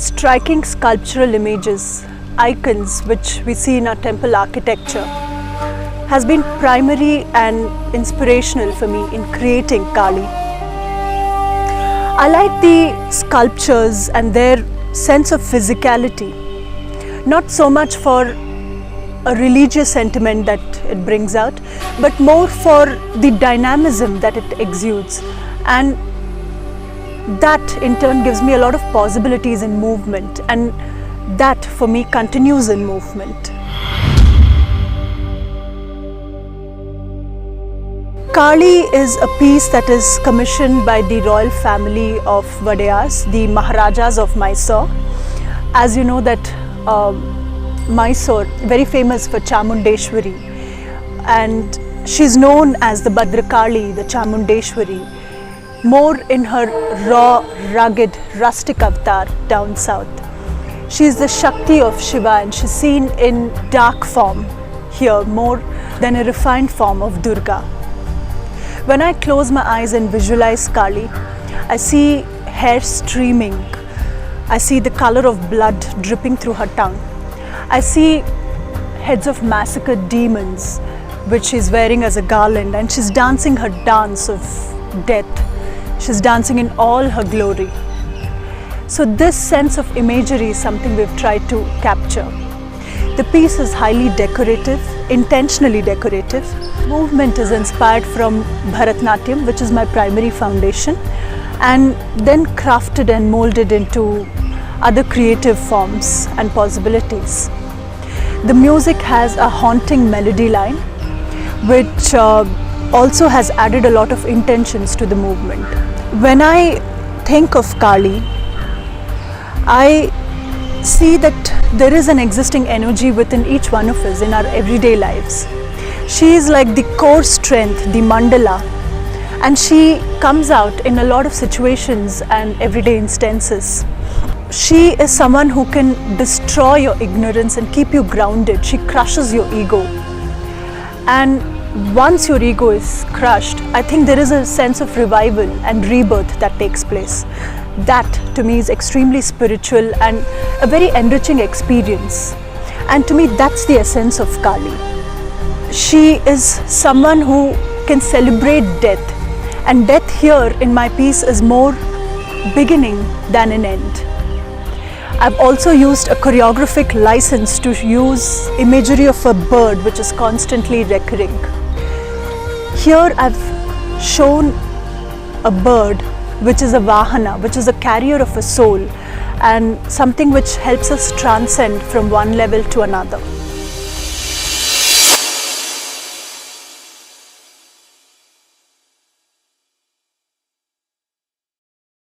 striking sculptural images, icons which we see in our temple architecture, has been primary and inspirational for me in creating Kali. I like the sculptures and their sense of physicality, not so much for a religious sentiment that it brings out, but more for the dynamism that it exudes, and that in turn gives me a lot of possibilities in movement, and that for me continues in movement. Kali is a piece that is commissioned by the royal family of Vadayars, the Maharajas of Mysore. As you know that Mysore, very famous for Chamundeshwari, and she's known as the Bhadrakali, the Chamundeshwari, more in her raw, rugged, rustic avatar down south. She is the Shakti of Shiva, and she's seen in dark form here more than a refined form of Durga. When I close my eyes and visualize Kali, I see hair streaming, I see the color of blood dripping through her tongue, I see heads of massacred demons which she's wearing as a garland, and she's dancing her dance of death. She's dancing in all her glory. So this sense of imagery is something we've tried to capture. The piece is highly decorative, intentionally decorative. Movement is inspired from Bharatnatyam, which is my primary foundation, and then crafted and molded into other creative forms and possibilities. The music has a haunting melody line, which also has added a lot of intentions to the movement. When I think of Kali, I see that there is an existing energy within each one of us in our everyday lives. She is like the core strength, the mandala, and she comes out in a lot of situations and everyday instances. She is someone who can destroy your ignorance and keep you grounded. She crushes your ego. And once your ego is crushed, I think there is a sense of revival and rebirth that takes place. That to me is extremely spiritual and a very enriching experience. And to me, that's the essence of Kali. She is someone who can celebrate death. And death here in my piece is more beginning than an end. I've also used a choreographic license to use imagery of a bird which is constantly recurring. Here I've shown a bird which is a vahana, which is a carrier of a soul, and something which helps us transcend from one level to another.